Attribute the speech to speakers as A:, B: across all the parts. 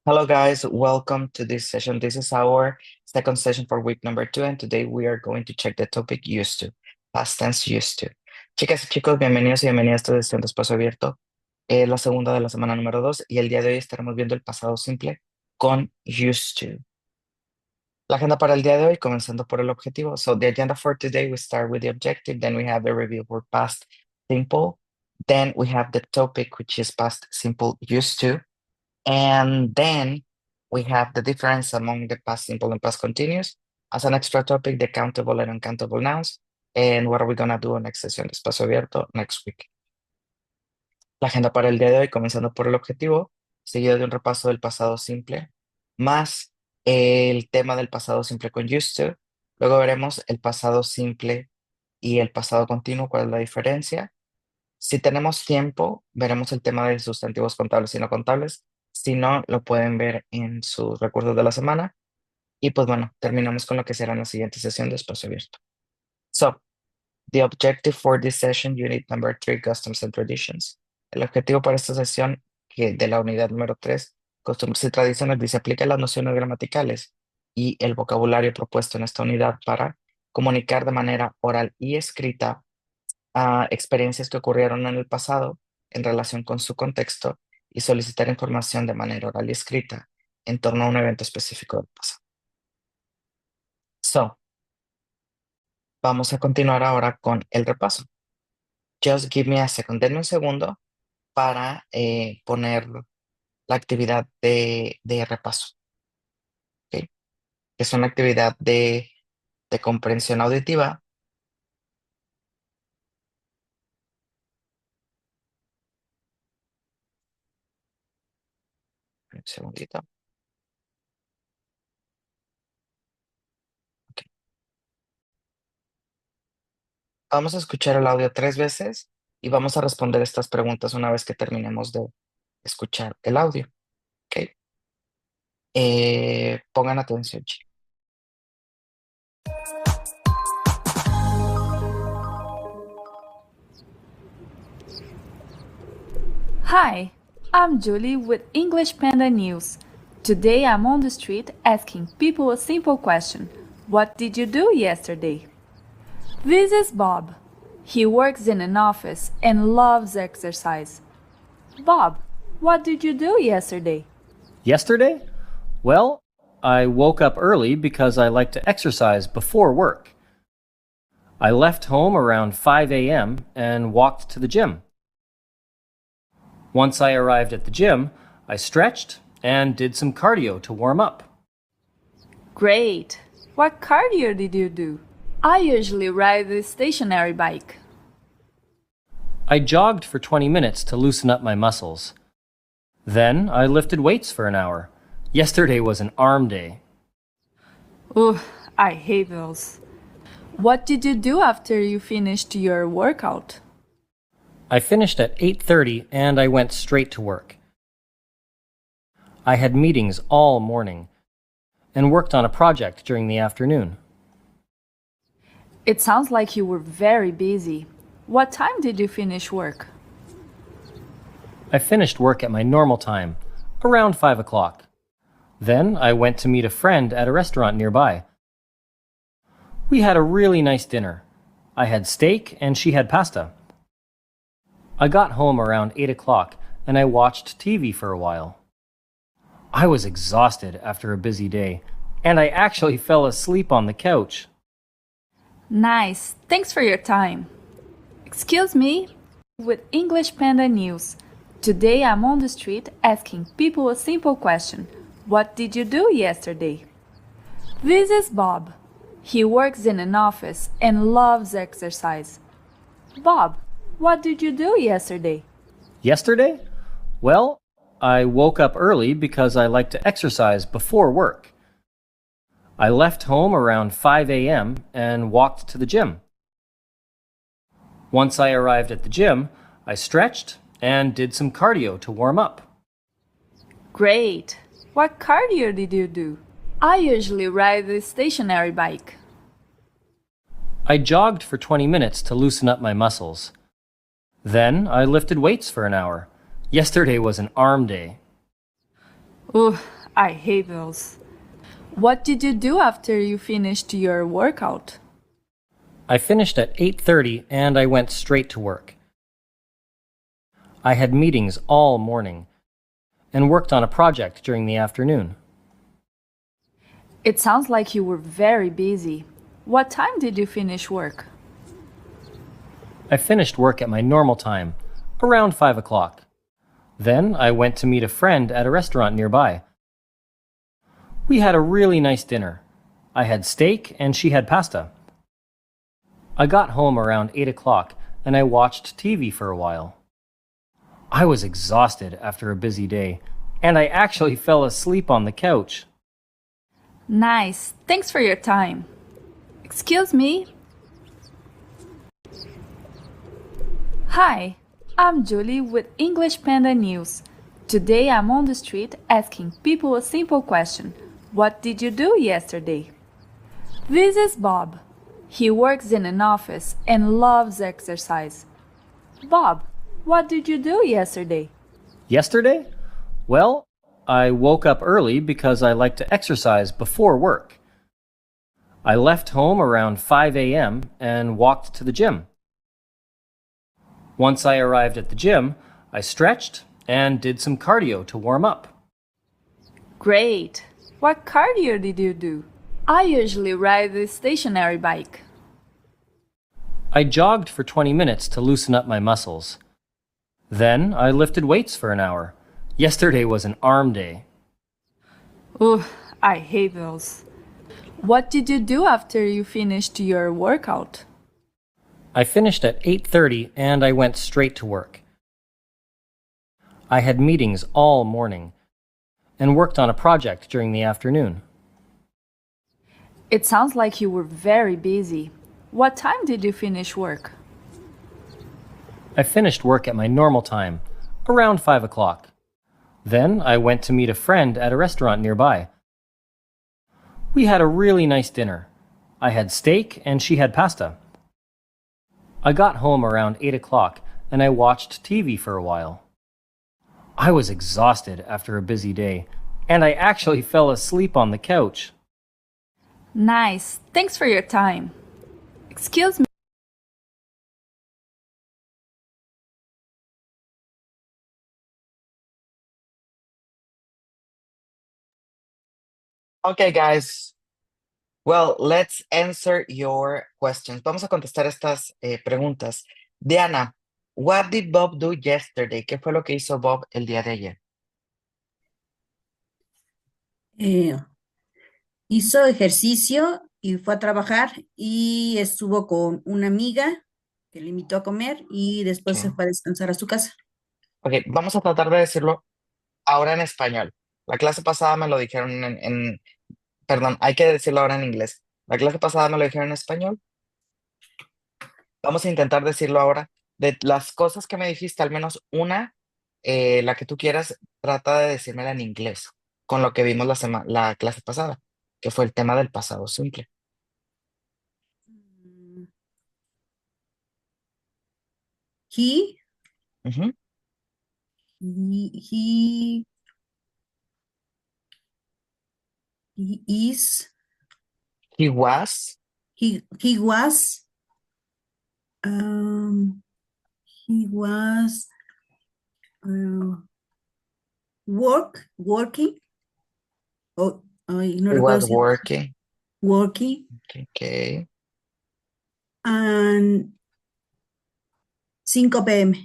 A: Hello, guys. Welcome to this session. This is our second session for week number 2, and today we are going to check the topic used to, past tense used to. Chicas y chicos, bienvenidos y bienvenidas a esta sesión de Espacio Abierto. Es la segunda de la semana número 2 y el día de hoy estaremos viendo el pasado simple con used to. La agenda para el día de hoy, comenzando por el objetivo. So the agenda for today, we start with the objective, then we have the review for past simple, then we have the topic, which is past simple used to. And then we have the difference among the past simple and past continuous. As an extra topic, the countable and uncountable nouns. And what are we gonna do next session de Espacio Abierto next week? La agenda para el día de hoy, comenzando por el objetivo, seguido de un repaso del pasado simple, más el tema del pasado simple con used to. Luego veremos el pasado simple y el pasado continuo, cuál es la diferencia. Si tenemos tiempo, veremos el tema de sustantivos contables y no contables. Si no, lo pueden ver en sus recursos de la semana. Y pues bueno, terminamos con lo que será la siguiente sesión de Espacio Abierto. So, the objective for this session, unit number 3, customs and traditions. El objetivo para esta sesión de la unidad número 3, costumbres y tradiciones, dice aplica las nociones gramaticales y el vocabulario propuesto en esta unidad para comunicar de manera oral y escrita a experiencias que ocurrieron en el pasado en relación con su contexto y solicitar información de manera oral y escrita en torno a un evento específico del pasado. So, vamos a continuar ahora con el repaso. Just give me a second. Denme un segundo para poner la actividad de repaso. ¿Ok? Es una actividad de comprensión auditiva. Un segundito. Ok. Vamos a escuchar el audio 3 veces y vamos a responder estas preguntas una vez que terminemos de escuchar el audio. ¿Ok? Pongan atención, chicos.
B: Hi, I'm Julie with English Panda News. Today I'm on the street asking people a simple question. What did you do yesterday? This is Bob. He works in an office and loves exercise. Bob, what did you do yesterday?
C: Yesterday? Well, I woke up early because I like to exercise before work. I left home around 5 a.m. and walked to the gym. Once I arrived at the gym, I stretched and did some cardio to warm up.
B: Great! What cardio did you do? I usually ride the stationary bike.
C: I jogged for 20 minutes to loosen up my muscles. Then I lifted weights for an hour. Yesterday was an arm day.
B: Ugh, I hate those. What did you do after you finished your workout?
C: I finished at 8:30 and I went straight to work. I had meetings all morning and worked on a project during the afternoon.
B: It sounds like you were very busy. What time did you finish work?
C: I finished work at my normal time, around 5 o'clock. Then I went to meet a friend at a restaurant nearby. We had a really nice dinner. I had steak and she had pasta. I got home around 8 o'clock and I watched TV for a while. I was exhausted after a busy day, and I actually fell asleep on the couch.
B: Nice. Thanks for your time. Excuse me? With English Panda News. Today I'm on the street asking people a simple question. What did you do yesterday? This is Bob. He works in an office and loves exercise. Bob, what did you do yesterday?
C: Yesterday? Well, I woke up early because I like to exercise before work. I left home around 5 a.m. and walked to the gym. Once I arrived at the gym, I stretched and did some cardio to warm up.
B: Great! What cardio did you do? I usually ride the stationary bike.
C: I jogged for 20 minutes to loosen up my muscles. Then I lifted weights for an hour. Yesterday was an arm day.
B: Ugh, I hate those. What did you do after you finished your workout?
C: I finished at 8:30 and I went straight to work. I had meetings all morning and worked on a project during the afternoon.
B: It sounds like you were very busy. What time did you finish work?
C: I finished work at my normal time, around 5 o'clock. Then I went to meet a friend at a restaurant nearby. We had a really nice dinner. I had steak and she had pasta. I got home around 8 o'clock and I watched TV for a while. I was exhausted after a busy day, and I actually fell asleep on the couch.
B: Nice. Thanks for your time. Excuse me? Hi, I'm Julie with English Panda News. Today I'm on the street asking people a simple question. What did you do yesterday? This is Bob. He works in an office and loves exercise. Bob, what did you do yesterday?
C: Yesterday? Well, I woke up early because I like to exercise before work. I left home around 5 a.m. and walked to the gym. Once I arrived at the gym, I stretched and did some cardio to warm up.
B: Great. What cardio did you do? I usually ride the stationary bike.
C: I jogged for 20 minutes to loosen up my muscles. Then I lifted weights for an hour. Yesterday was an arm day.
B: Ugh, I hate those. What did you do after you finished your workout?
C: I finished at 8:30 and I went straight to work. I had meetings all morning and worked on a project during the afternoon.
B: It sounds like you were very busy. What time did you finish work?
C: I finished work at my normal time, around 5 o'clock. Then I went to meet a friend at a restaurant nearby. We had a really nice dinner. I had steak and she had pasta. I got home around 8 o'clock and I watched TV for a while. I was exhausted after a busy day, and I actually fell asleep on the couch.
B: Nice. Thanks for your time. Excuse me.
A: Okay, guys. Well, let's answer your questions. Vamos a contestar estas preguntas. Diana, what did Bob do yesterday? ¿Qué fue lo que hizo Bob el día de ayer?
D: Hizo ejercicio y fue a trabajar y estuvo con una amiga que le invitó a comer y después se
A: Ok.
D: fue a descansar a su casa.
A: Ok, vamos a tratar de decirlo ahora en español. La clase pasada me lo dijeron perdón, hay que decirlo ahora en inglés. La clase pasada me lo dijeron en español. Vamos a intentar decirlo ahora. De las cosas que me dijiste, al menos una, la que tú quieras, trata de decírmela en inglés, con lo que vimos la clase pasada, que fue el tema del pasado simple.
D: Mm, He,
A: Ujú.
D: he, he is,
A: He was,
D: he was, um, he was working. Oh, ay, no
A: he
D: recuerdo
A: was
D: si
A: working.
D: working
A: Okay.
D: and 5 p.m.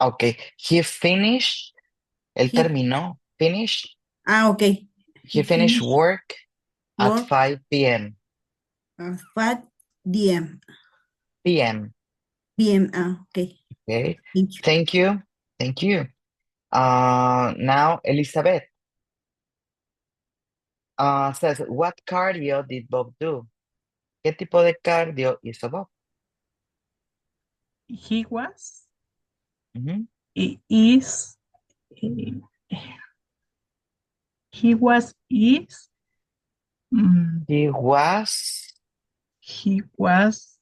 A: Okay. He finished. Él
D: He,
A: terminó. Finish.
D: ok.
A: He finished work at
D: work
A: 5 p.m.
D: at 5 p.m.
A: p.m.
D: p.m. Okay.
A: Okay.
D: Thank you.
A: Thank you. Thank you. Now Elizabeth says, what cardio did Bob do? ¿Qué tipo de cardio hizo Bob?
E: He was,
A: Ujú.
E: he is, he was, is, mm,
A: He was.
E: he was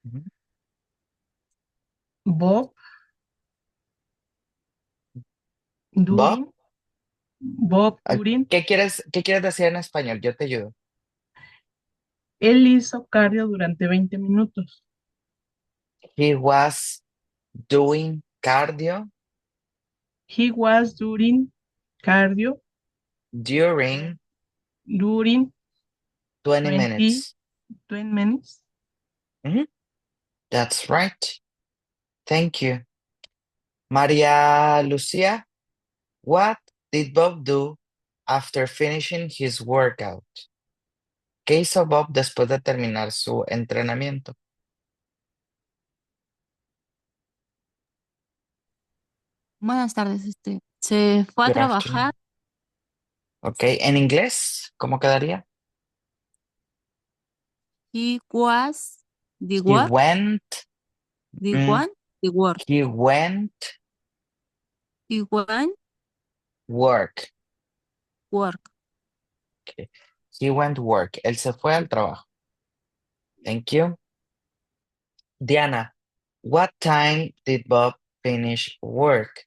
A: Ujú.
E: Bob
A: Bob.
E: doing, Bob during.
A: ¿Qué quieres decir en español? Yo te ayudo.
E: Él hizo cardio durante 20 minutos.
A: He was doing cardio
E: He was doing cardio
A: during
E: during
A: 20
E: 20,
A: minutes.
E: 20 minutes.
A: Mhm. That's right. Thank you. María Lucía, what did Bob do after finishing his workout? ¿Qué hizo Bob después de terminar su entrenamiento?
F: Buenas tardes, se fue a
A: Good
F: trabajar.
A: afternoon. Ok, en inglés, ¿cómo quedaría?
F: He was the
A: He
F: work,
A: went,
F: the
A: mm,
F: one, the work.
A: he went
F: He went
A: work.
F: work.
A: Ok. He went work. Él se fue al trabajo. Thank you. Diana, what time did Bob finish work?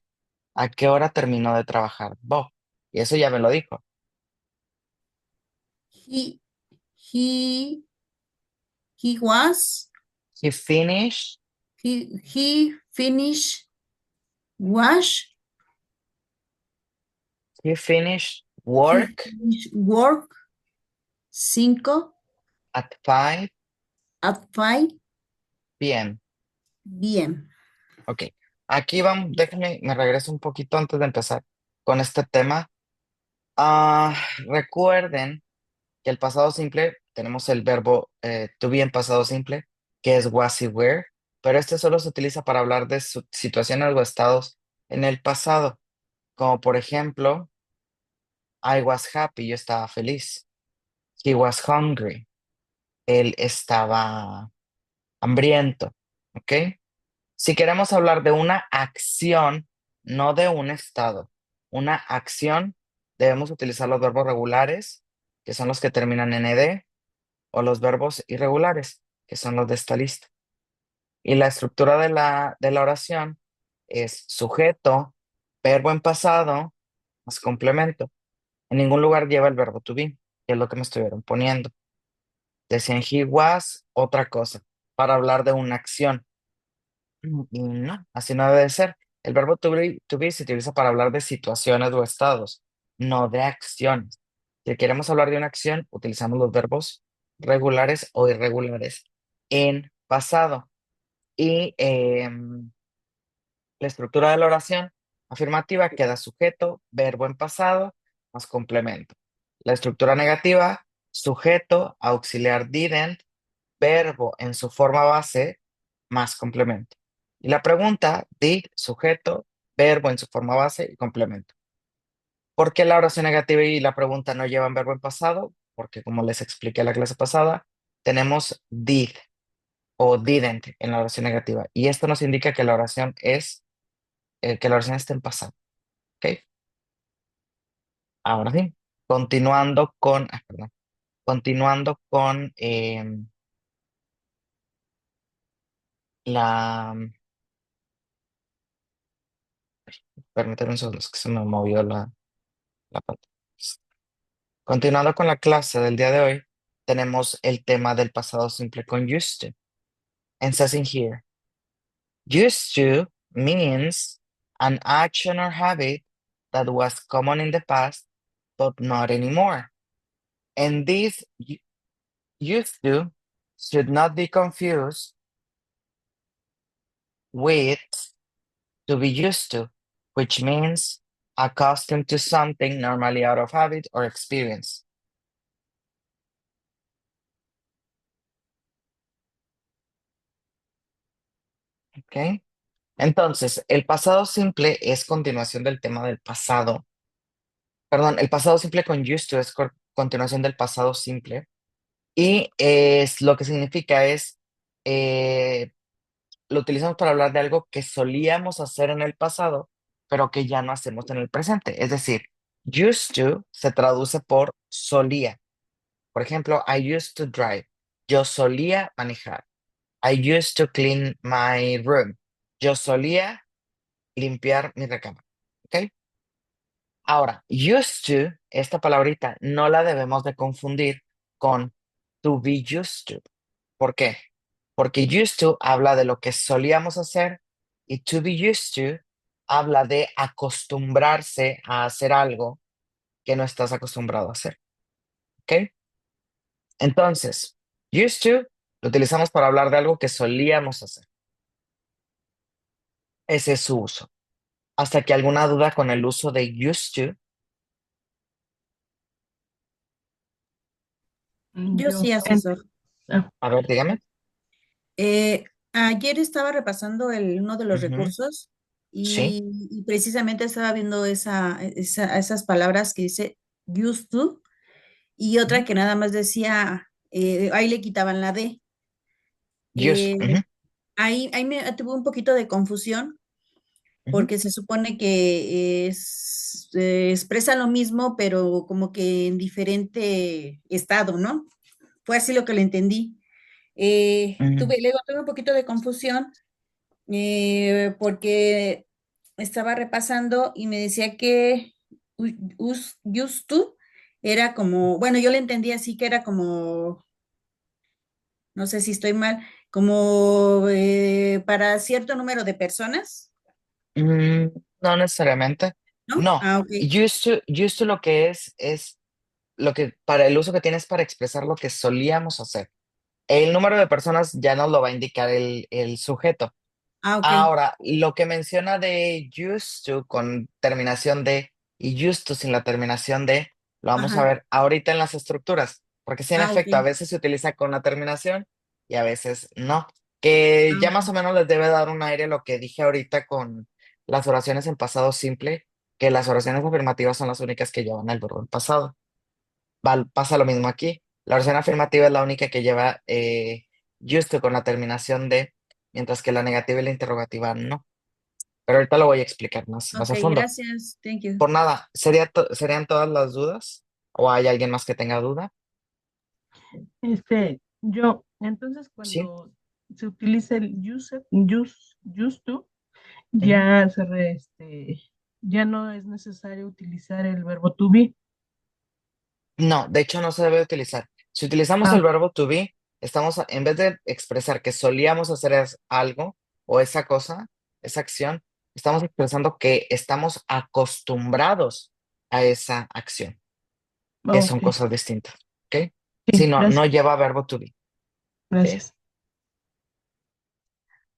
A: ¿A qué hora terminó de trabajar Bob? Y eso ya me lo dijo.
D: He, he, he was,
A: He finished,
D: he finished wash,
A: he finished
D: he
A: work
D: finished work 5
A: at 5
D: at 5
A: p.m.
D: p.m.
A: Ok, aquí vamos, déjenme, me regreso un poquito antes de empezar con este tema. Recuerden que el pasado simple, tenemos el verbo to be en pasado simple, que es was y were, pero este solo se utiliza para hablar de situaciones o estados en el pasado, como por ejemplo, I was happy, yo estaba feliz. He was hungry, él estaba hambriento, ¿ok? Si queremos hablar de una acción, no de un estado, una acción, debemos utilizar los verbos regulares, que son los que terminan en ed, o los verbos irregulares, que son los de esta lista. Y la estructura de la oración es sujeto, verbo en pasado, más complemento. En ningún lugar lleva el verbo to be, que es lo que me estuvieron poniendo. Decían he was, otra cosa, para hablar de una acción. Y no, así no debe de ser. El verbo to be se utiliza para hablar de situaciones o estados, no de acciones. Si queremos hablar de una acción, utilizamos los verbos regulares o irregulares en pasado. Y la estructura de la oración afirmativa queda sujeto, verbo en pasado, más complemento. La estructura negativa, sujeto, auxiliar didn't, verbo en su forma base, más complemento. Y la pregunta, did, sujeto, verbo en su forma base y complemento. ¿Por qué la oración negativa y la pregunta no llevan verbo en pasado? Porque como les expliqué la clase pasada, tenemos did o didn't en la oración negativa. Y esto nos indica que la oración está en pasado. ¿Ok? Ahora sí, continuando con la, permítanme un segundo, es que se me movió la pantalla. Continuando con la clase del día de hoy, tenemos el tema del pasado simple con used to. And says in here, used to means an action or habit that was common in the past, but not anymore. And this used to should not be confused with to be used to, which means accustomed to something normally out of habit or experience. ¿Ok? Entonces, el pasado simple es continuación del tema del pasado. Perdón, el pasado simple con used to es continuación del pasado simple. Y es lo que significa es, lo utilizamos para hablar de algo que solíamos hacer en el pasado, pero que ya no hacemos en el presente. Es decir, used to se traduce por solía. Por ejemplo, I used to drive. Yo solía manejar. I used to clean my room. Yo solía limpiar mi recámara. ¿Ok? Ahora, used to, esta palabrita, no la debemos de confundir con to be used to. ¿Por qué? Porque used to habla de lo que solíamos hacer y to be used to habla de acostumbrarse a hacer algo que no estás acostumbrado a hacer. ¿Ok? Entonces, used to lo utilizamos para hablar de algo que solíamos hacer. Ese es su uso. Hasta que alguna duda con el uso de used to.
D: Yo
E: Yo,
D: sí, asesor.
E: ah,
A: A ver, dígame.
D: Eh, Ayer estaba repasando uno de los
A: Ujú.
D: recursos
A: Sí.
D: y precisamente estaba viendo esas palabras que dice used to y otra
A: Ujú.
D: que nada más decía, ahí le quitaban la D.
A: Used.
D: Eh,
A: Ujú,
D: ahí me tuve un poquito de confusión
A: ujú,
D: porque se supone que expresa lo mismo, pero como que en diferente estado, ¿no? Fue así lo que le entendí.
A: ujú,
D: Luego tuve un poquito de confusión porque estaba repasando y me decía que used to era como, bueno, yo le entendí así que era como, no sé si estoy mal, como para cierto número de personas,
A: mm, no necesariamente.
D: ¿no?
A: No.
D: Ah, ok.
A: Used to lo que es lo que para el uso que tienes para expresar lo que solíamos hacer. El número de personas ya nos lo va a indicar el sujeto.
D: Ah, ok.
A: Ahora, lo que menciona de used to con terminación de y used to sin la terminación de, lo vamos a
D: Ajá.
A: ver ahorita en las estructuras, porque sí, en
D: Ah, ok.
A: efecto, a veces se utiliza con la terminación y a veces no. Que
D: Ah,
A: ya más o
D: ok.
A: menos les debe dar un aire lo que dije ahorita con las oraciones en pasado simple, que las oraciones afirmativas son las únicas que llevan el verbo en pasado. Pasa lo mismo aquí. La oración afirmativa es la única que lleva used to con la terminación de, mientras que la negativa y la interrogativa no. Pero ahorita lo voy a explicar más
D: Ok,
A: a fondo.
D: gracias. Thank you.
A: Por nada, ¿serían todas las dudas? ¿O hay alguien más que tenga duda?
E: entonces
A: Sí.
E: cuando se utiliza el used to,
A: Ujú.
E: ya no es necesario utilizar el verbo to be.
A: No, de hecho no se debe utilizar. Si utilizamos
E: Ah,
A: el verbo to be, en vez de expresar que solíamos hacer algo o esa cosa, esa acción, estamos expresando que estamos acostumbrados a esa acción, que son
E: ok.
A: cosas distintas. ¿Ok? Si
E: Sí,
A: no, no
E: gracias.
A: lleva verbo to be. ¿Sí?
E: Gracias.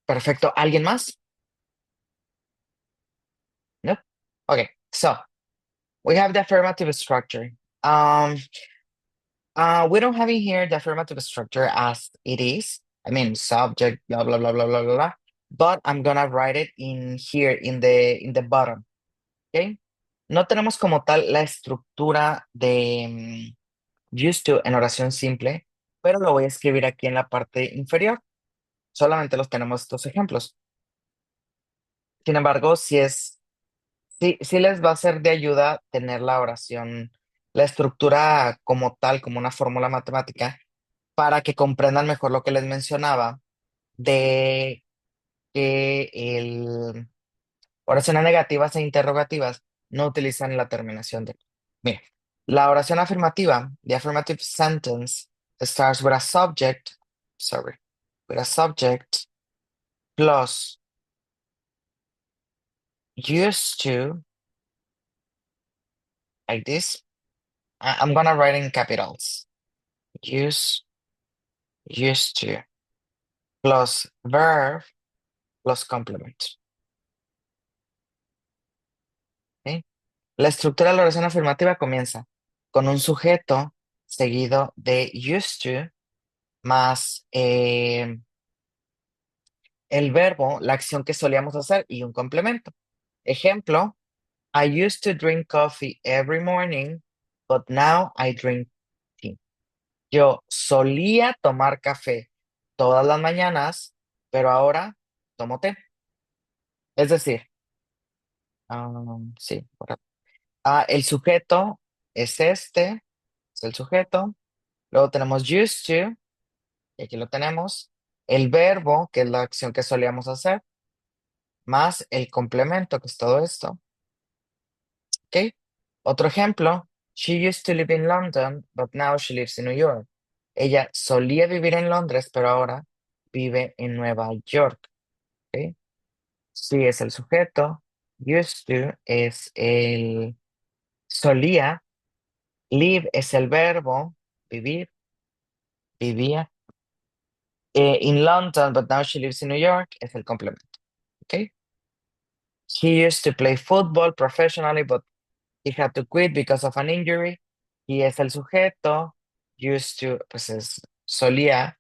A: Perfecto. ¿Alguien más? No. Okay. So we have the affirmative structure. Um, we don't have in here the affirmative structure as it is. I mean, subject, blah blah blah blah blah blah. Blah. But I'm gonna write it in here in the bottom. Okay. No tenemos como tal la estructura de used to en oración simple, pero lo voy a escribir aquí en la parte inferior. Solamente los tenemos estos ejemplos. Sin embargo, sí les va a ser de ayuda tener la oración, la estructura como tal, como una fórmula matemática, para que comprendan mejor lo que les mencionaba de que oraciones negativas e interrogativas no utilizan la terminación de. Mira, la oración afirmativa, the affirmative sentence, starts with a subject, sorry, with a subject plus used to, like this. I'm gonna write in capitals. Use, used to, plus verb, plus complement. ¿Ok? La estructura de la oración afirmativa comienza con un sujeto seguido de used to más el verbo, la acción que solíamos hacer y un complemento. Ejemplo, I used to drink coffee every morning, but now I drink tea. Yo solía tomar café todas las mañanas, pero ahora tomo té. Es decir, sí, correcto. El sujeto es el sujeto. Luego tenemos used to, y aquí lo tenemos. El verbo, que es la acción que solíamos hacer, más el complemento, que es todo esto. ¿Ok? Otro ejemplo, she used to live in London, but now she lives in New York. Ella solía vivir en Londres, pero ahora vive en Nueva York. ¿Ok? Sí es el sujeto, used to es el solía, live es el verbo, vivir, vivía. In London, but now she lives in New York es el complemento. ¿Ok? He used to play football professionally, but he had to quit because of an injury. He es el sujeto, used to, pues es solía,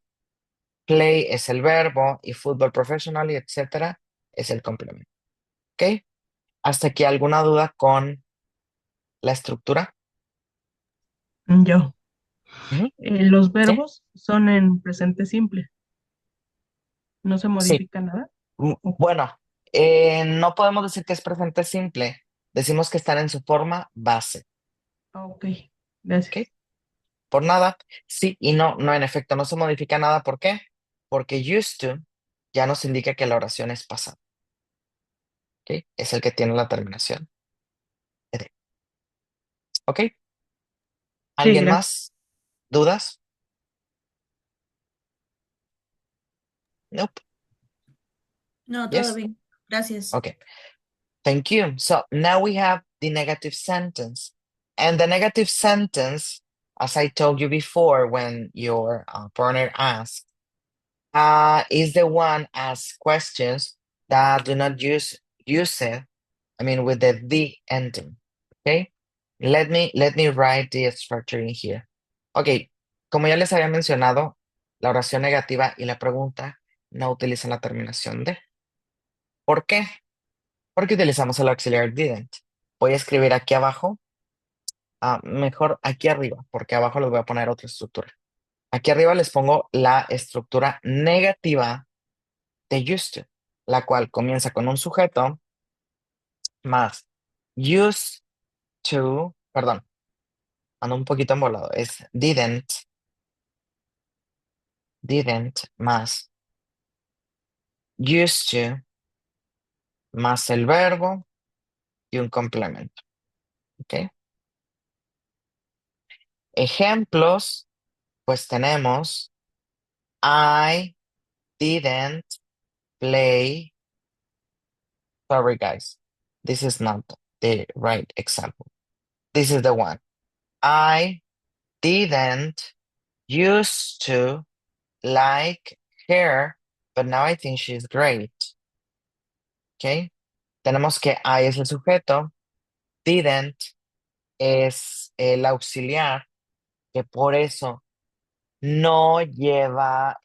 A: play es el verbo y football professionally, etcétera, es el complemento. ¿Ok? ¿Hasta aquí alguna duda con la estructura?
E: Yo.
A: Ujú.
E: Los
A: ¿Sí?
E: verbos son en presente simple. ¿No se
A: Sí.
E: modifica nada? Ok.
A: Bueno, no podemos decir que es presente simple. Decimos que están en su forma base.
E: Ok.
A: ¿Ok?
E: Gracias.
A: Por nada. Sí y no, no, en efecto, no se modifica nada. ¿Por qué? Porque used to ya nos indica que la oración es pasada. ¿Ok? Es el que tiene la terminación de. ¿Ok?
E: Sí,
A: ¿Alguien
E: gracias.
A: más? ¿Dudas? Nope.
D: No, todo
A: Yes?
D: bien. Gracias.
A: Okay. Thank you. So now we have the negative sentence. And the negative sentence, as I told you before, when your partner asks, is the one asks questions that do not use it. I mean, with the ending. Okay. Let me write the structure in here. Okay. Como ya les había mencionado, la oración negativa y la pregunta no utilizan la terminación de. ¿Por qué? Porque utilizamos el auxiliar didn't. Voy a escribir aquí abajo, mejor aquí arriba, porque abajo les voy a poner otra estructura. Aquí arriba les pongo la estructura negativa de used to, la cual comienza con un sujeto más used to, perdón, ando un poquito embolado, es didn't más used to más el verbo y un complemento. ¿Ok? Ejemplos, pues tenemos I didn't play. Sorry, guys. This is not the right example. This is the one. I didn't used to like her, but now I think she's great. ¿Ok? Tenemos que I es el sujeto, didn't es el auxiliar, que por eso no lleva,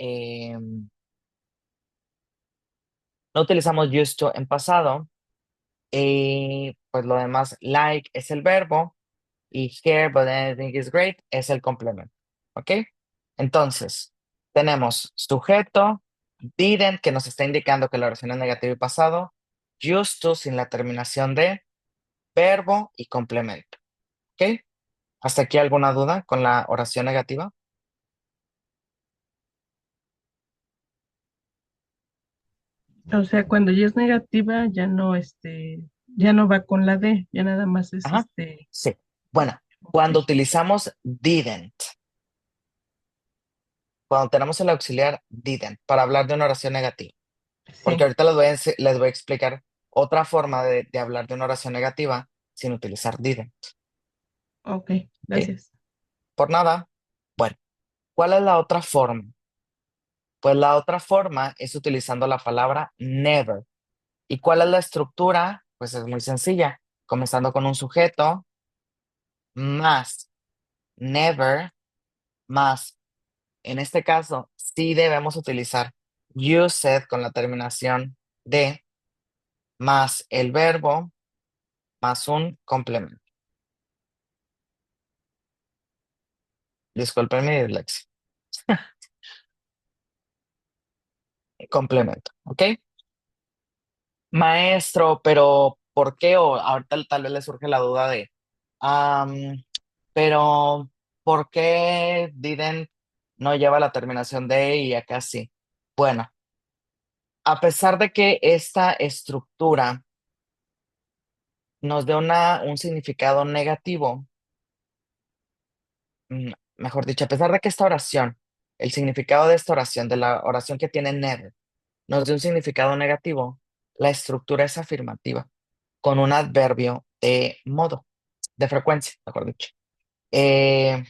A: no utilizamos used to en pasado. Y pues lo demás, like es el verbo y here, but anything is great, es el complemento. ¿Ok? Entonces, tenemos sujeto, didn't, que nos está indicando que la oración es negativa y pasado, used to sin la terminación de, verbo y complemento. ¿Ok? ¿Hasta aquí alguna duda con la oración negativa?
E: O sea, cuando ya es negativa, ya no va con la D, ya nada más es
A: Ajá. Sí. Bueno,
E: ok.
A: cuando utilizamos didn't, cuando tenemos el auxiliar didn't para hablar de una oración negativa. Porque
E: Sí,
A: ahorita les voy a explicar otra forma de hablar de una oración negativa sin utilizar didn't.
E: ok,
A: ¿Ok?
E: gracias.
A: Por nada. Bueno, ¿cuál es la otra forma? Pues la otra forma es utilizando la palabra never. ¿Y cuál es la estructura? Pues es muy sencilla, comenzando con un sujeto más never más. En este caso, sí debemos utilizar used con la terminación de más el verbo más un complemento. Disculpen mi dislexia. Complemento, ¿ok? Maestro, pero ¿por qué? O ahorita tal vez le surge la duda de, am, pero ¿por qué didn't no lleva la terminación de y acá sí? Bueno, a pesar de que esta estructura nos dé un significado negativo, mejor dicho, a pesar de que esta oración, el significado de esta oración, de la oración que tiene never, nos dé un significado negativo, la estructura es afirmativa, con un adverbio de modo, de frecuencia, mejor dicho. Eh,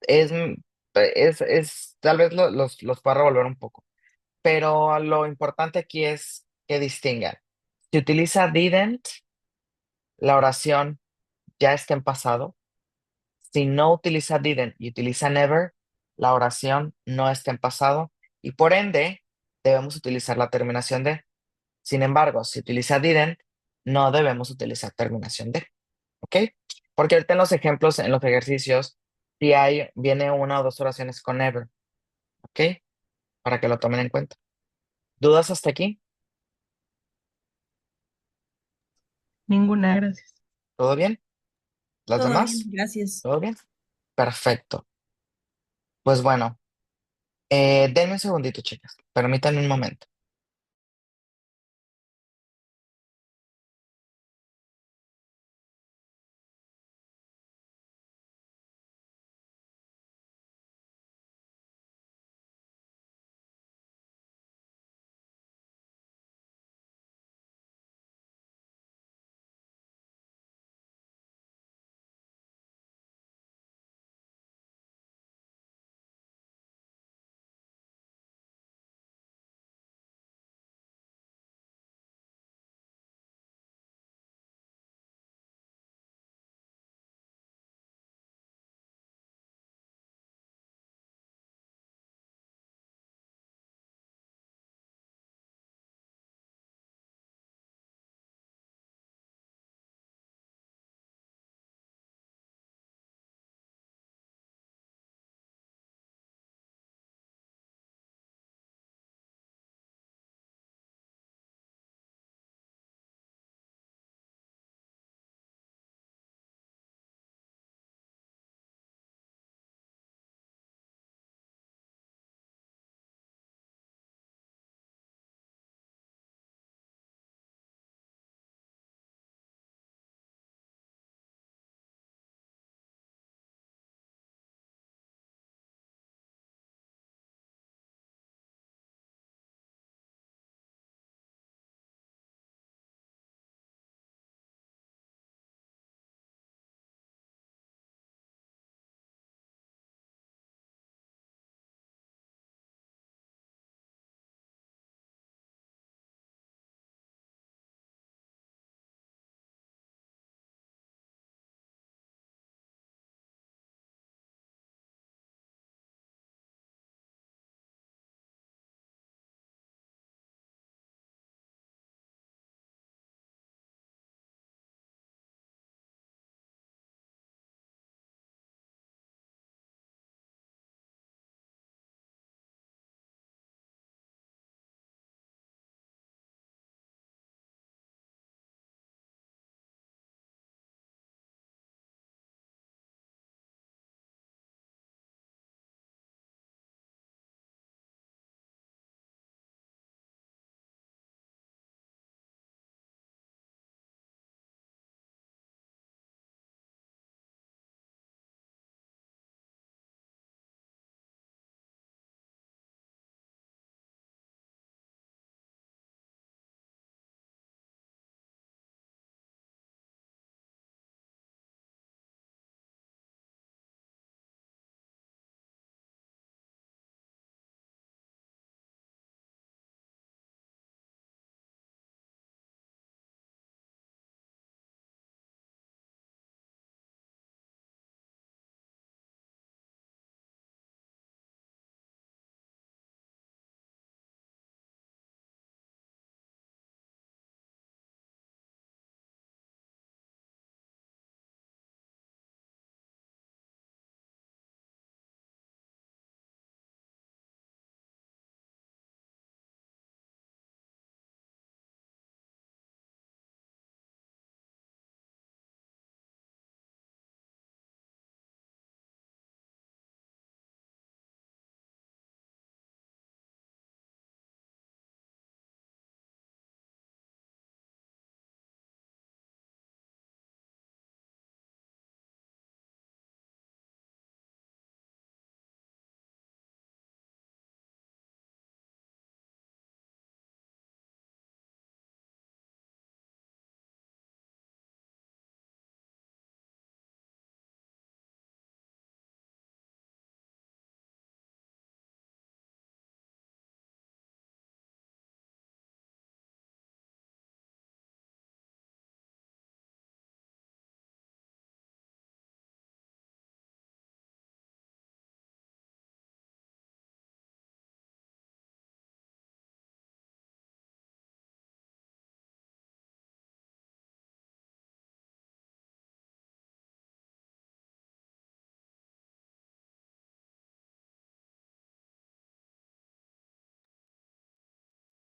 A: es, tal vez los pueda revolver un poco, pero lo importante aquí es que distingan. Si utiliza didn't, la oración ya está en pasado. Si no utiliza didn't y utiliza never, la oración no está en pasado y por ende debemos utilizar la terminación de. Sin embargo, si utiliza didn't, no debemos utilizar terminación de. ¿Ok? Porque ahorita en los ejemplos, en los ejercicios, si viene una o dos oraciones con never. ¿Ok? Para que lo tomen en cuenta. ¿Dudas hasta aquí?
E: Ninguna, gracias.
A: ¿Todo bien? ¿Las
D: Todo bien,
A: demás?
D: gracias.
A: ¿Todo bien? Perfecto. Pues bueno, denme un segundito, chicas. Permítanme un momento.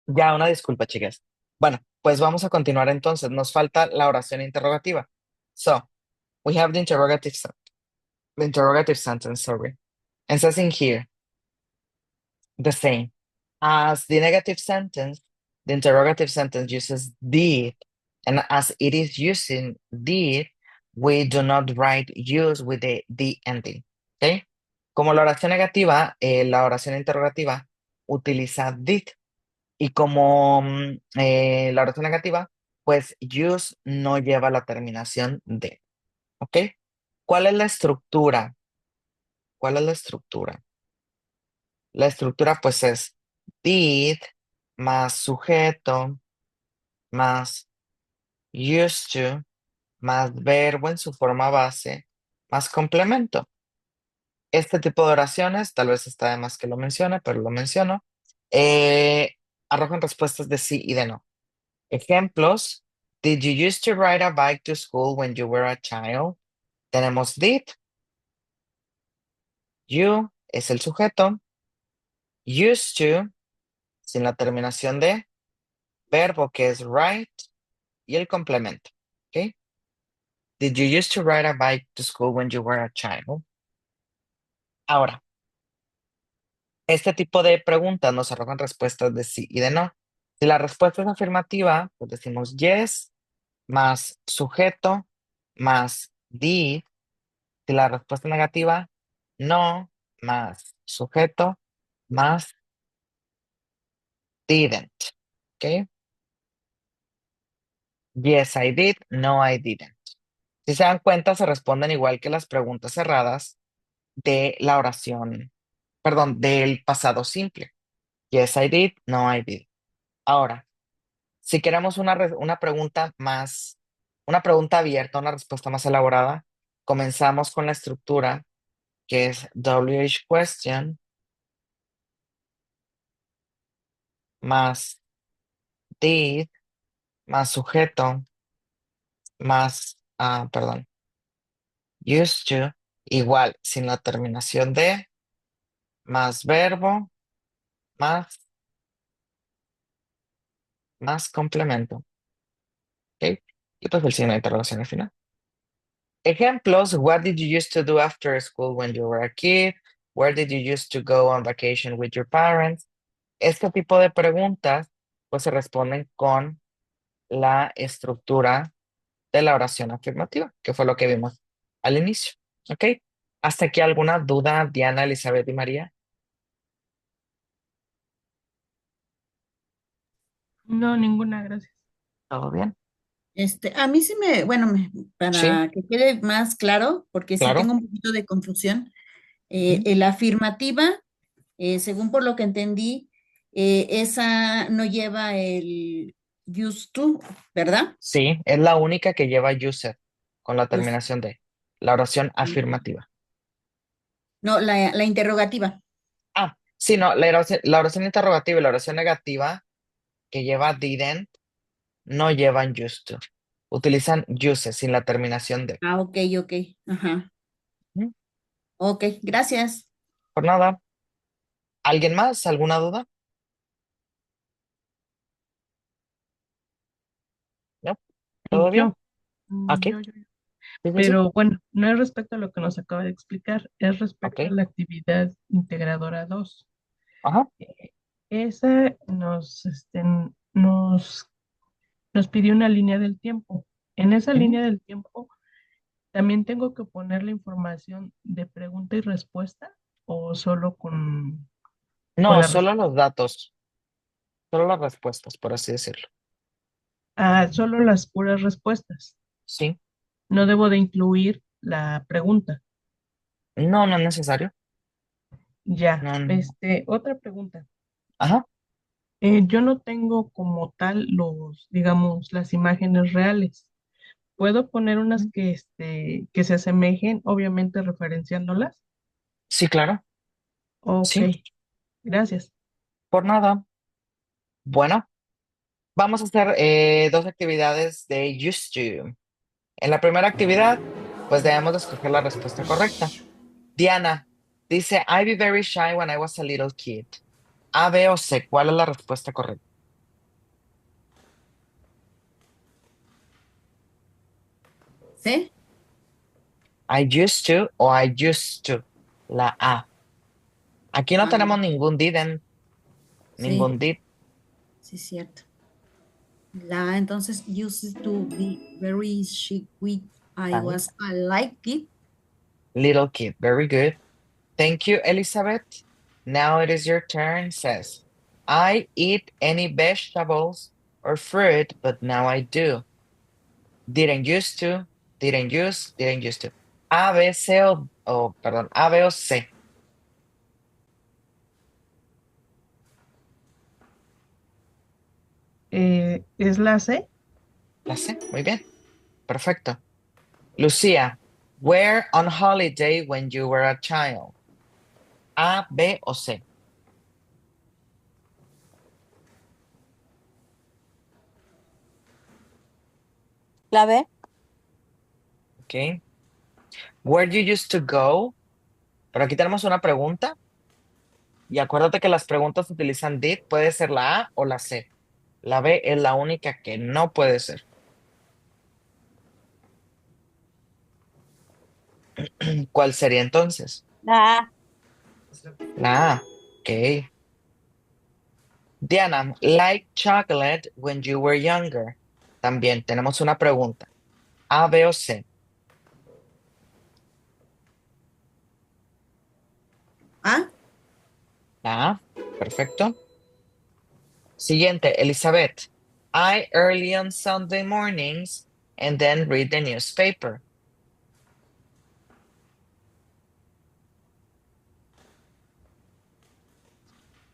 A: Ya, una disculpa, chicas. Bueno, pues vamos a continuar entonces. Nos falta la oración interrogativa. So, we have the interrogative sentence, sorry. And says in here, the same. As the negative sentence, the interrogative sentence uses did, and as it is using did, we do not write use with the ending. ¿Ok? Como la oración negativa, la oración interrogativa utiliza did. Y como la oración negativa, pues use no lleva la terminación de. ¿Ok? ¿Cuál es la estructura? ¿Cuál es la estructura? La estructura pues es did más sujeto más used to más verbo en su forma base más complemento. Este tipo de oraciones, tal vez está de más que lo mencione, pero lo menciono, eh, arrojan respuestas de sí y de no. Ejemplos. Did you used to ride a bike to school when you were a child? Tenemos did. You es el sujeto. Used to, sin la terminación de. Verbo que es ride y el complemento. ¿Ok? Did you used to ride a bike to school when you were a child? Ahora, este tipo de preguntas nos arrojan respuestas de sí y de no. Si la respuesta es afirmativa, pues decimos yes más sujeto más did. Si la respuesta es negativa, no más sujeto más didn't. ¿Ok? Yes, I did. No, I didn't. Si se dan cuenta, se responden igual que las preguntas cerradas de la oración, perdón, del pasado simple. Yes, I did. No, I did. Ahora, si queremos una pregunta más, una pregunta abierta, una respuesta más elaborada, comenzamos con la estructura que es WH question más did más sujeto más, perdón, used to, igual, sin la terminación de, más verbo, más, más complemento. ¿Ok? Y pues el signo de interrogación al final. Ejemplos, what did you used to do after school when you were a kid? Where did you used to go on vacation with your parents? Este tipo de preguntas pues se responden con la estructura de la oración afirmativa, que fue lo que vimos al inicio. ¿Ok? ¿Hasta aquí alguna duda, Diana, Elizabeth y María?
E: No, ninguna, gracias.
A: ¿Todo bien?
D: A mí sí bueno,
A: Sí,
D: para que quede más claro, porque sí
A: claro.
D: tengo un poquito de confusión,
A: Ujú.
D: la afirmativa, según por lo que entendí, esa no lleva el used to, ¿verdad?
A: Sí, es la única que lleva user con la
D: Used.
A: terminación de la oración afirmativa.
D: No, la interrogativa.
A: Sí, no, la oración interrogativa y la oración negativa que lleva didn't no llevan used to. Utilizan use sin la terminación de.
D: Ah, ok, ok. Ajá.
A: Ujú.
D: Ok, gracias.
A: Por nada. ¿Alguien más? ¿Alguna duda? ¿No? ¿Todo bien?
E: Yo, mm,
A: Ok.
E: yo, yo, yo.
A: Sí, sí, sí.
E: Pero bueno, no es respecto a lo que nos acaba de explicar, es respecto a
A: Ok.
E: la actividad integradora 2.
A: Ajá.
E: Eh, Esa nos pidió una línea del tiempo. En esa
A: Ujú.
E: línea del tiempo, ¿también tengo que poner la información de pregunta y respuesta o solo con
A: No,
E: la
A: solo
E: respuesta?
A: los datos, solo las respuestas, por así decirlo.
E: Ah, solo las puras respuestas.
A: Sí.
E: No debo de incluir la pregunta.
A: No, no es necesario.
E: Ya,
A: No, no.
E: otra pregunta.
A: Ajá.
E: Yo no tengo como tal digamos, las imágenes reales. ¿Puedo poner unas que se asemejen, obviamente referenciándolas?
A: Sí, claro.
E: Ok,
A: Sí,
E: gracias.
A: por nada. Bueno, vamos a hacer dos actividades de used to. En la primera actividad, pues debemos de escoger la respuesta correcta. Diana dice, I be very shy when I was a little kid. A, B o C, ¿cuál es la respuesta correcta?
D: ¿Sí?
A: I used to o I used to. La A. Aquí no
D: Ah,
A: tenemos ningún didn't,
D: sí,
A: ningún did.
D: sí, cierto. La entonces used to be very chic with I
A: Right.
D: was I liked it.
A: Little kid. Very good. Thank you, Elizabeth. Now it is your turn, says. I eat any vegetables or fruit, but now I do. Didn't used to, didn't use, didn't used to. A, B, C perdón, A, B o C.
E: ¿Es la C?
A: La C, muy bien, perfecto. Lucía, where on holiday when you were a child? A, B o C.
F: La B.
A: Okay. Where you used to go? Pero aquí tenemos una pregunta y acuérdate que las preguntas utilizan did, puede ser la A o la C. La B es la única que no puede ser. ¿Cuál sería entonces?
F: La A.
A: La A. Ok. Diana, like chocolate when you were younger. También tenemos una pregunta. A, B o C.
D: ¿Ah?
A: La A. Perfecto. Siguiente, Elizabeth. I early on Sunday mornings and then read the newspaper.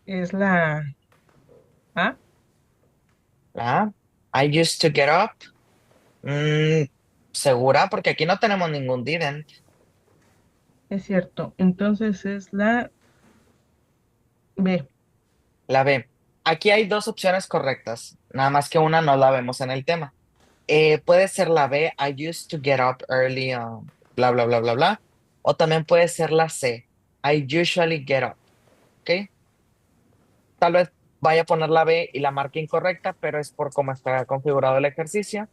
E: ¿Es la A?
A: La A. I used to get up. ¿Segura? Porque aquí no tenemos ningún didn't.
E: Es cierto. Entonces es la B.
A: La B. Aquí hay dos opciones correctas, nada más que una no la vemos en el tema. Puede ser la B, I used to get up early, bla, bla, bla, bla, bla. O también puede ser la C, I usually get up. ¿Ok? Tal vez vaya a poner la B y la marque incorrecta, pero es por cómo está configurado el ejercicio.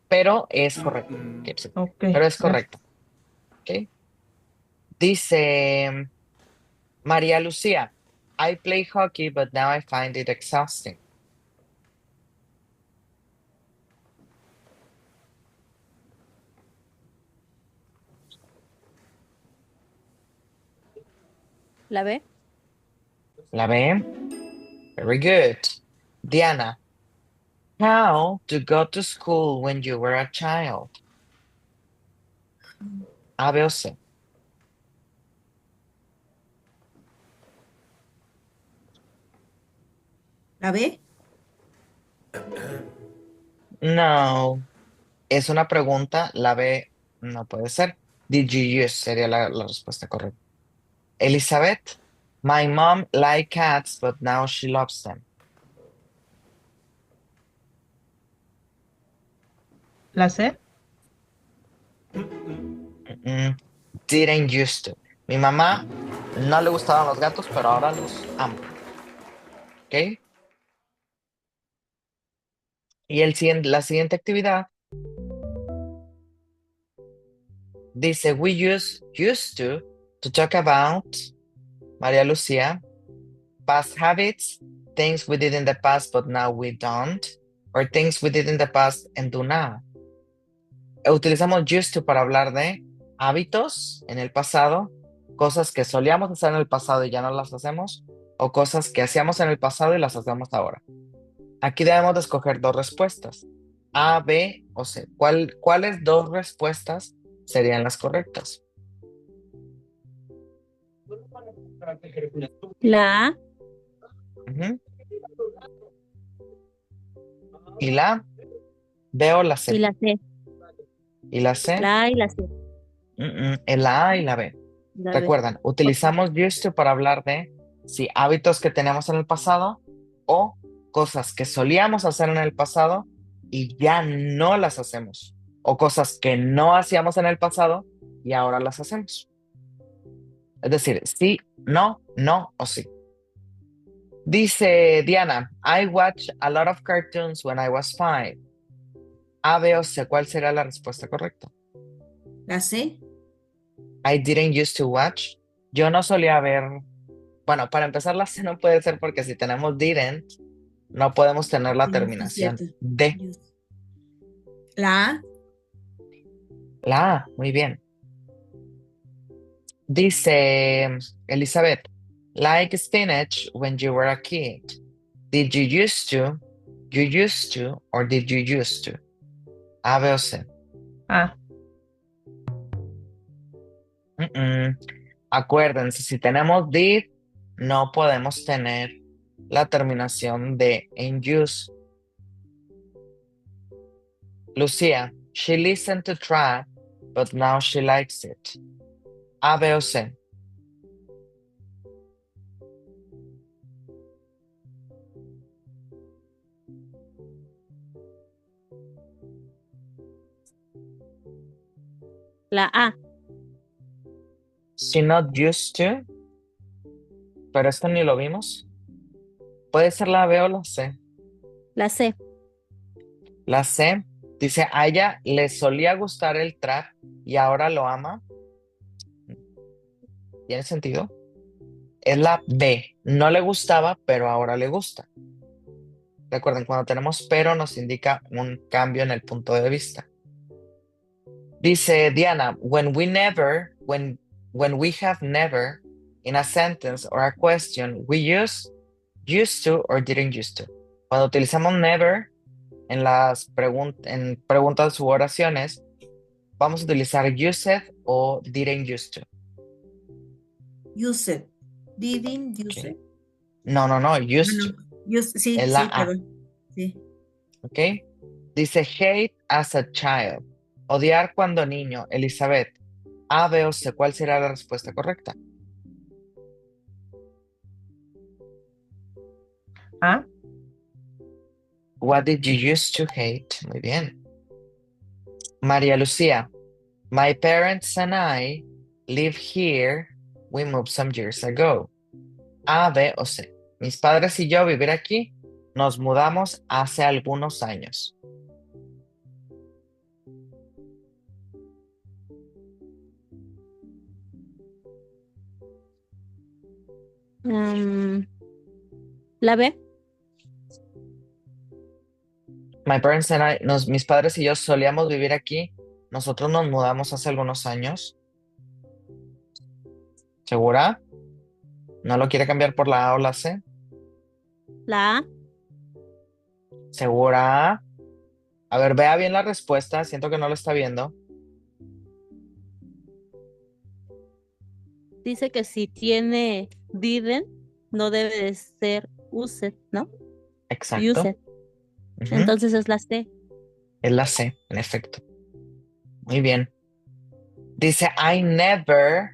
A: Pero es correcto. Ok, sí,
E: Ok,
A: pero es
E: gracias.
A: correcto. ¿Ok? Dice María Lucía, I play hockey, but now I find it exhausting.
F: La B.
A: La B. Very good. Diana, how to go to school when you were a child? A, B o C.
D: ¿La B?
A: No, es una pregunta. La B no puede ser. Did you use? Sería la respuesta correcta. Elizabeth, my mom liked cats, but now she loves them.
E: ¿La C?
A: Mm, Didn't used to. Mi mamá no le gustaban los gatos, pero ahora los ama. ¿Ok? Y la siguiente actividad dice, we used to talk about, María Lucía, past habits, things we did in the past but now we don't, or things we did in the past and do now. Utilizamos used to para hablar de hábitos en el pasado, cosas que solíamos hacer en el pasado y ya no las hacemos, o cosas que hacíamos en el pasado y las hacemos ahora. Aquí debemos de escoger dos respuestas, A, B o C. ¿Cuáles dos respuestas serían las correctas?
F: La A
A: Ujú. ¿Y la B o la
F: y
A: C?
F: la C.
A: ¿Y la C?
F: La A y la C.
A: En la A y la B.
F: La B.
A: Recuerdan,
F: Ok.
A: utilizamos used to para hablar de si hábitos que tenemos en el pasado o cosas que solíamos hacer en el pasado y ya no las hacemos. O cosas que no hacíamos en el pasado y ahora las hacemos. Es decir, sí, no, no o sí. Dice Diana, I watched a lot of cartoons when I was 5. A, B o C, ¿cuál será la respuesta correcta?
D: La C.
A: I didn't used to watch. Yo no solía ver. Bueno, para empezar, la C no puede ser porque si tenemos didn't, no podemos tener la
D: No, sí es
A: terminación
D: cierto.
A: de.
D: La A.
A: La A, muy bien. Dice Elizabeth, like spinach when you were a kid. Did you used to, or did you used to? A, B o C.
E: Ah,
A: Mm-mm. Acuérdense, si tenemos did, no podemos tener la terminación de en use. Lucía, she listened to trap, but now she likes it. A, B o C.
F: La A.
A: She not used to, pero esto ni lo vimos. Puede ser la B o la C.
F: La C.
A: La C dice, a ella le solía gustar el trap y ahora lo ama. ¿Tiene sentido? Es la B. No le gustaba, pero ahora le gusta. Recuerden, cuando tenemos pero nos indica un cambio en el punto de vista. Dice Diana, when we have never in a sentence or a question, we use used to or didn't used to. Cuando utilizamos never en en preguntas u oraciones, vamos a utilizar used o didn't used to.
D: Use it. Didn't use
A: Okay.
D: it.
A: No, used
D: Ah,
A: to.
D: no. Sí,
A: Es la
D: sí,
A: A.
D: perdón. Sí.
A: ¿Ok? Dice hate as a child. Odiar cuando niño. Elizabeth. A, B o C. ¿Cuál será la respuesta correcta?
E: ah,
A: What did you used to hate? Muy bien. María Lucía. My parents and I live here. We moved some years ago. A, B o C. Mis padres y yo vivir aquí. Nos mudamos hace algunos años.
F: La B.
A: My parents and I, mis padres y yo solíamos vivir aquí. Nosotros nos mudamos hace algunos años. ¿Segura? ¿No lo quiere cambiar por la A o la C?
F: La A.
A: ¿Segura? A ver, vea bien la respuesta. Siento que no lo está viendo.
F: Dice que si tiene didn't, no debe de ser used, ¿no?
A: Exacto.
F: Used.
A: Ujú.
F: Entonces es la C.
A: Es la C, en efecto. Muy bien. Dice, I never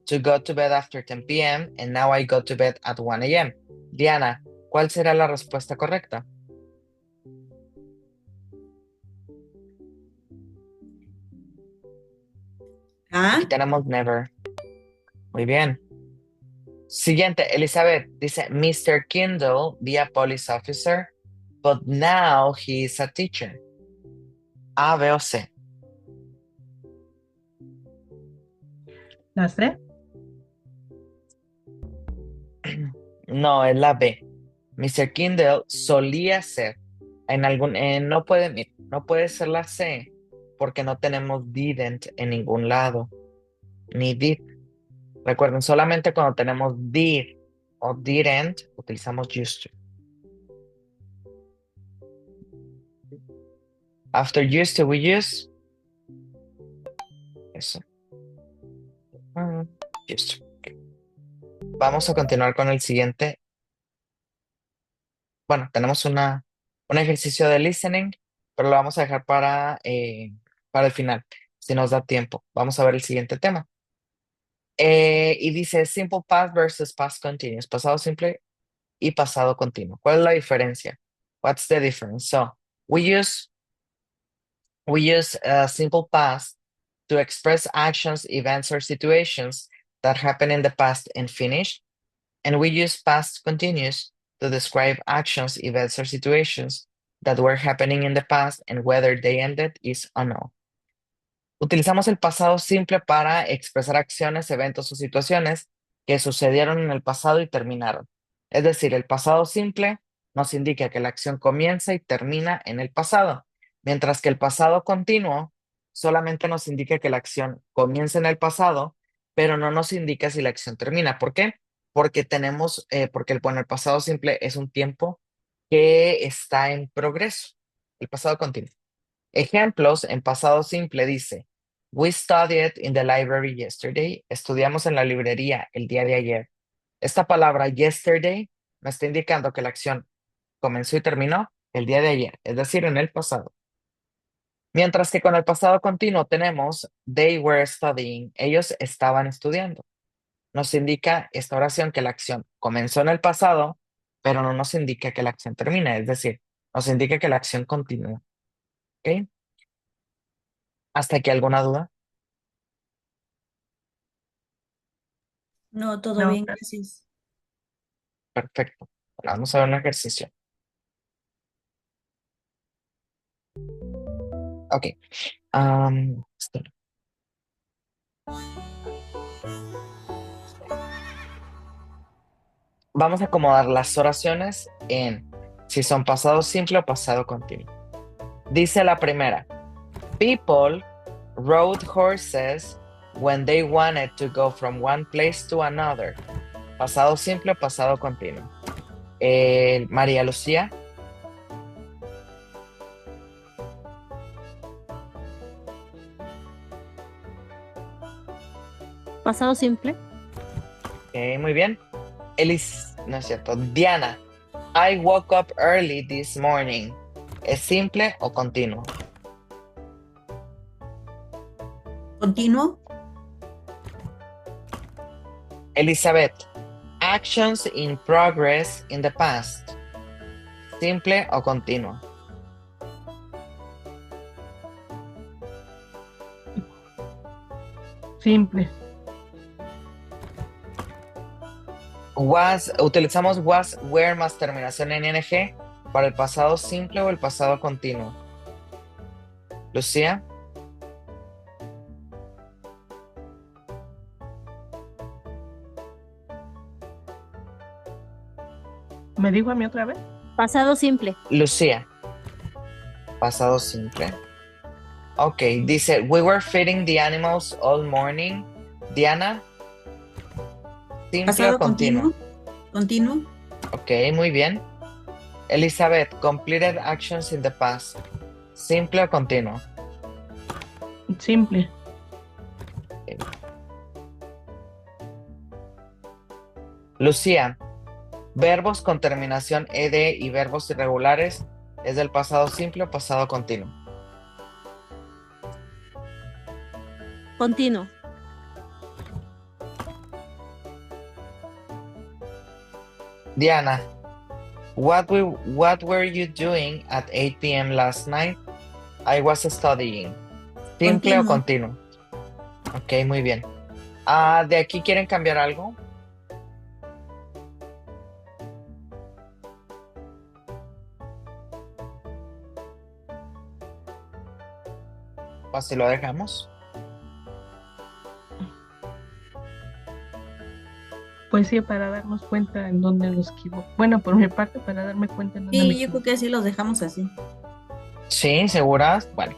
A: to go to bed after 10 p.m. and now I go to bed at 1 a.m. Diana, ¿cuál será la respuesta correcta?
D: Ah,
A: Aquí tenemos never. Muy bien. Siguiente, Elizabeth dice, Mr. Kindle, be a police officer, but now he is a teacher. A, B o C.
E: la C.
A: No, es la B. Mr. Kindle solía ser. No puede ser la C porque no tenemos didn't en ningún lado, ni did. Recuerden, solamente cuando tenemos did o didn't, utilizamos used to. After used to, we use. Eso. Used to. Ok. Vamos a continuar con el siguiente. Bueno, tenemos un ejercicio de listening, pero lo vamos a dejar para el final, si nos da tiempo. Vamos a ver el siguiente tema. Y dice simple past versus past continuous, pasado simple y pasado continuo. ¿Cuál es la diferencia? What's the difference? So, we use simple past to express actions, events, or situations that happen in the past and finished. And we use past continuous to describe actions, events, or situations that were happening in the past and whether they ended is unknown. Utilizamos el pasado simple para expresar acciones, eventos o situaciones que sucedieron en el pasado y terminaron. Es decir, el pasado simple nos indica que la acción comienza y termina en el pasado, mientras que el pasado continuo solamente nos indica que la acción comienza en el pasado, pero no nos indica si la acción termina. ¿Por qué? Porque bueno, el pasado simple es un tiempo que está en progreso, el pasado continuo. Ejemplos en pasado simple dice, we studied in the library yesterday. Estudiamos en la librería el día de ayer. Esta palabra yesterday me está indicando que la acción comenzó y terminó el día de ayer, es decir, en el pasado. Mientras que con el pasado continuo tenemos they were studying. Ellos estaban estudiando. Nos indica esta oración que la acción comenzó en el pasado, pero no nos indica que la acción termina, es decir, nos indica que la acción continúa. ¿Ok? ¿Hasta aquí alguna duda?
D: No, todo
E: No,
D: bien, gracias.
A: Perfecto. Ahora vamos a ver un ejercicio. Ok. Espera. Vamos a acomodar las oraciones en si son pasado simple o pasado continuo. Dice la primera, people rode horses when they wanted to go from one place to another. Pasado simple o pasado continuo. María Lucía.
F: Pasado simple.
A: Muy bien. No es cierto. Diana. I woke up early this morning. ¿Es simple o continuo?
D: ¿Continuo?
A: Elizabeth. Actions in progress in the past. ¿Simple o continuo?
E: simple.
A: Utilizamos was, were más terminación en ing para el pasado simple o el pasado continuo. Lucía.
E: ¿Me dijo a mí otra vez?
F: Pasado simple.
A: Lucía. Pasado simple. Ok, dice, we were feeding the animals all morning. Diana. Simple
D: ¿Pasado
A: o continuo.
D: continuo? Continuo.
A: Ok, muy bien. Elizabeth, completed actions in the past. ¿Simple o continuo?
E: Simple.
A: Lucía, verbos con terminación ed y verbos irregulares, ¿es del pasado simple o pasado continuo?
F: Continuo.
A: Diana, what were you doing at 8 p.m. last night? I was studying. ¿Simple o continuo? Ok, muy bien. ¿De aquí quieren cambiar algo? ¿O así lo dejamos?
E: Pues sí, para darnos cuenta en dónde nos equivoco. Bueno, por mi parte, para darme cuenta en dónde me
D: Sí, yo
E: equivoco.
D: creo que así los dejamos así.
A: Sí, ¿seguras? Bueno.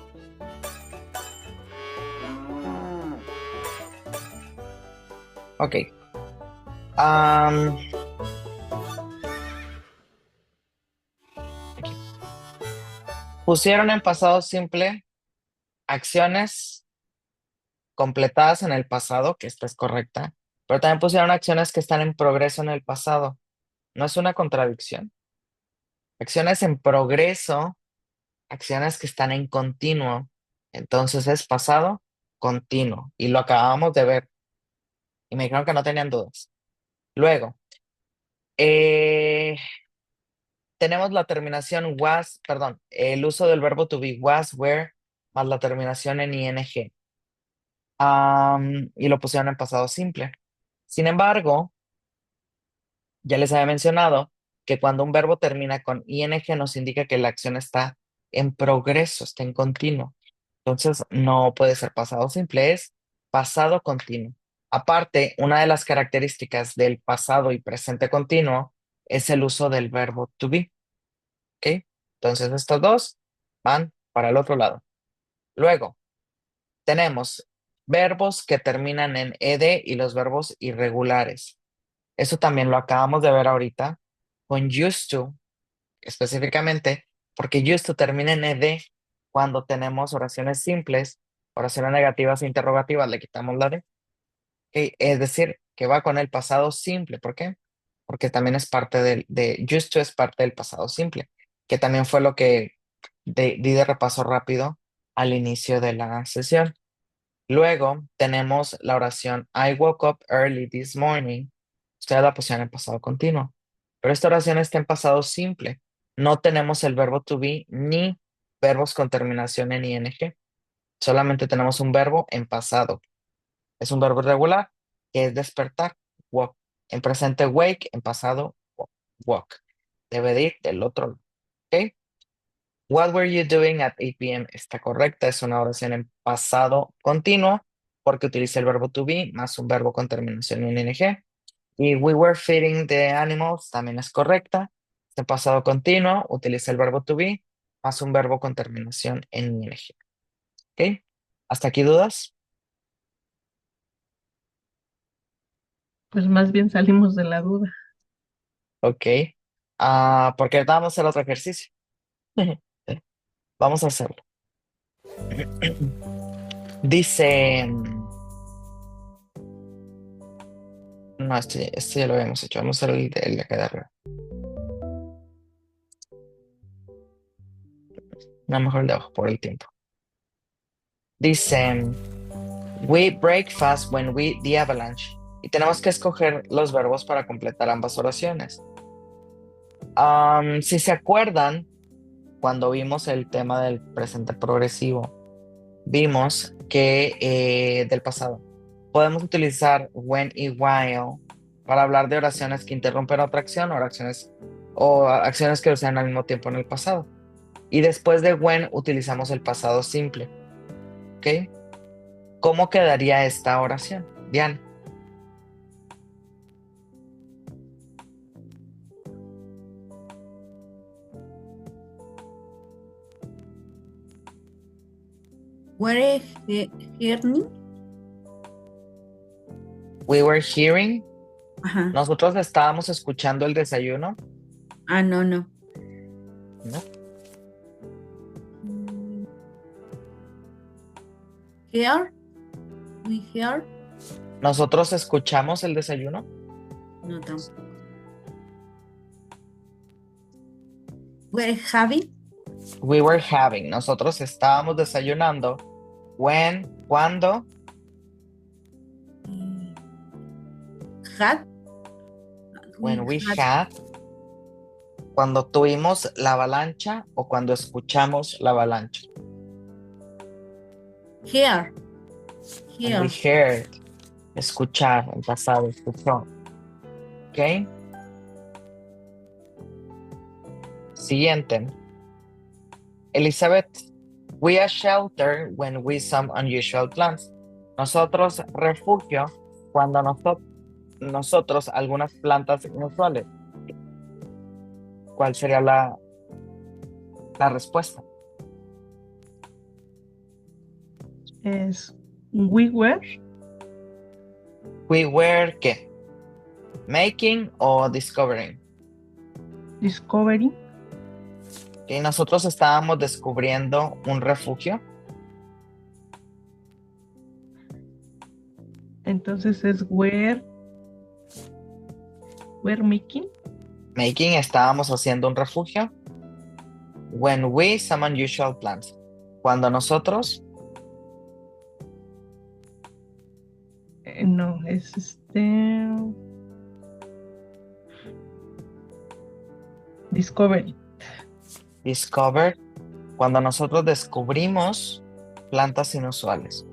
A: Ok. Aquí. Pusieron en pasado simple acciones completadas en el pasado, que esta es correcta, pero también pusieron acciones que están en progreso en el pasado. ¿No es una contradicción? Acciones en progreso, acciones que están en continuo. Entonces es pasado continuo. Y lo acabamos de ver. Y me dijeron que no tenían dudas. Luego, tenemos la terminación was, perdón, el uso del verbo to be was, were, más la terminación en ing. Y lo pusieron en pasado simple. Sin embargo, ya les había mencionado que cuando un verbo termina con ing nos indica que la acción está en progreso, está en continuo. Entonces no puede ser pasado simple, es pasado continuo. Aparte, una de las características del pasado y presente continuo es el uso del verbo to be. ¿Ok? Entonces estos dos van para el otro lado. Luego, tenemos verbos que terminan en ed y los verbos irregulares. Eso también lo acabamos de ver ahorita con used to, específicamente, porque used to termina en ed cuando tenemos oraciones simples, oraciones negativas e interrogativas, le quitamos la d. ¿Ok? Es decir, que va con el pasado simple. ¿Por qué? Porque también es parte de used to es parte del pasado simple, que también fue lo que di de repaso rápido al inicio de la sesión. Luego tenemos la oración I woke up early this morning. Ustedes la pusieron en pasado continuo. Pero esta oración está en pasado simple. No tenemos el verbo to be ni verbos con terminación en ing. Solamente tenemos un verbo en pasado. Es un verbo irregular que es despertar, woke. En presente wake, en pasado walk. Debe de ir del otro lado. ¿Ok? What were you doing at 8 p.m.? Está correcta, es una oración en pasado continuo porque utiliza el verbo to be más un verbo con terminación en ing. Y we were feeding the animals también es correcta. Es en pasado continuo, utiliza el verbo to be más un verbo con terminación en ing. ¿Ok? ¿Hasta aquí dudas?
E: Pues más bien salimos de la duda.
A: Ok. Porque vamos a hacer otro ejercicio. Vamos a hacerlo. Dice. No, este ya lo habíamos hecho. Vamos a hacer el de acá de arriba. No, mejor el de abajo por el tiempo. Dice. We break fast when we the avalanche. Y tenemos que escoger los verbos para completar ambas oraciones. Si se acuerdan, cuando vimos el tema del presente progresivo, vimos que del pasado podemos utilizar when y while para hablar de oraciones que interrumpen otra acción o acciones que suceden al mismo tiempo en el pasado. Y después de when utilizamos el pasado simple. ¿Ok? ¿Cómo quedaría esta oración? Diana.
D: Were hearing.
A: We were hearing.
D: Ajá.
A: Nosotros estábamos escuchando el desayuno.
D: No.
A: ¿No?
D: Hear. We hear.
A: Nosotros escuchamos el desayuno.
D: No, tampoco. Were having.
A: We were having. Nosotros estábamos desayunando. When, cuando.
D: Had.
A: When we had. Cuando tuvimos la avalancha o cuando escuchamos la avalancha.
D: Hear.
A: When we heard. Escuchar, el pasado, escuchó. ¿Ok? Siguiente. Elizabeth, we are shelter when we some unusual plants. Nosotros refugio cuando nosotros algunas plantas inusuales. ¿Cuál sería la respuesta?
E: Es we were.
A: We were, ¿qué? Making o discovering.
E: Discovery.
A: ¿Ok? Nosotros estábamos descubriendo un refugio.
E: Entonces es were making.
A: Making, estábamos haciendo un refugio. When we some unusual plants. Cuando nosotros.
E: No, es discovery.
A: Discovered. Cuando nosotros descubrimos plantas inusuales.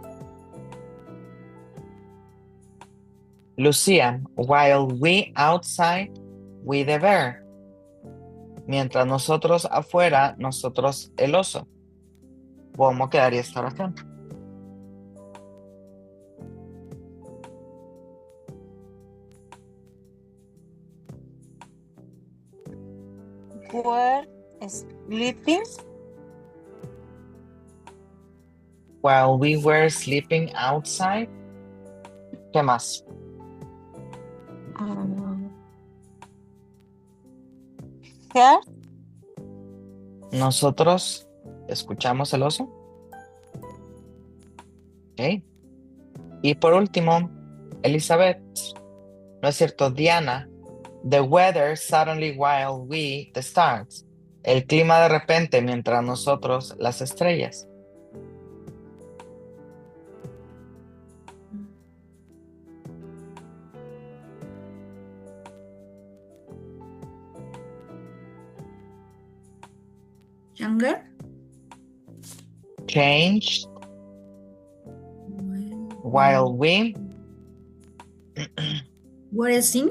A: Lucía, while we outside with the bear. Mientras nosotros afuera, nosotros el oso. ¿Cómo quedaría esta oración?
G: Were sleeping
A: While we were sleeping outside. ¿Qué más?
G: here.
A: Nosotros escuchamos el oso. Ok. Y por último, Elizabeth. ¿No es cierto? Diana. The weather suddenly while we the stars. El clima de repente mientras nosotros las estrellas.
D: Younger.
A: Changed while we
D: Were sitting.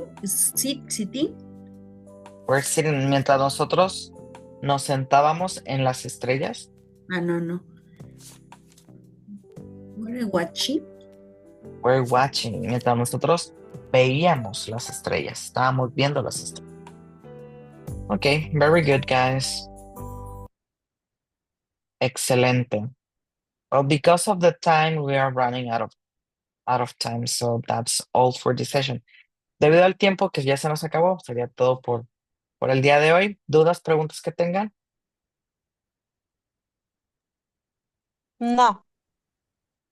A: were sitting. Mientras nosotros nos sentábamos en las estrellas.
D: Ah, no. Were watching.
A: We're watching. Mientras nosotros veíamos las estrellas. Estábamos viendo las estrellas. Okay, very good, guys. Excelente. Well, because of the time, we are running out of time, so that's all for this session. Debido al tiempo que ya se nos acabó, sería todo por el día de hoy. ¿Dudas, preguntas que tengan?
G: No.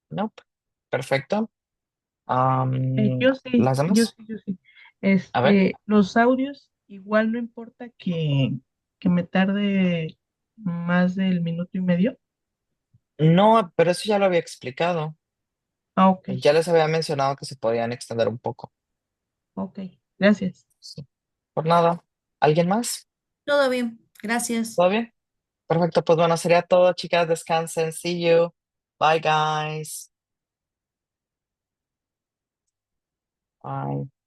A: Nope. Perfecto.
E: Yo sí,
A: ¿Las demás?
E: yo sí.
A: A ver.
E: Los audios, igual no importa que me tarde más del minuto y medio.
A: No, pero eso ya lo había explicado.
E: Ah, ok,
A: Ya les había mencionado que se podían extender un poco.
E: ok, gracias.
A: Sí. Por nada. ¿Alguien más?
D: Todo bien, gracias.
A: ¿Todo bien? Perfecto, pues bueno, sería todo, chicas. Descansen. See you. Bye, guys. Bye.